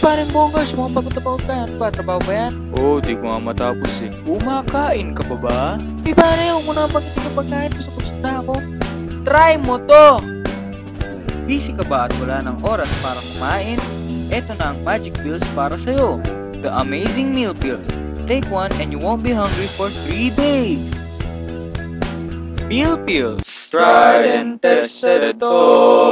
parang Bonggers, mukhang pagod na pagod ka. Ano ba, trabaho ba yan? Oo, di ko nga matapos eh. Kumakain ka pa ba? Pare, huwag mo na pagod ng pagkain. Gusto na ako. Try mo to! Busy ka ba at wala ng oras para kumain? Eto na ang Magic Pills para sa'yo. The Amazing Meal Pills. Take one and you won't be hungry for 3 days. Meal Pills. Tried and tested to.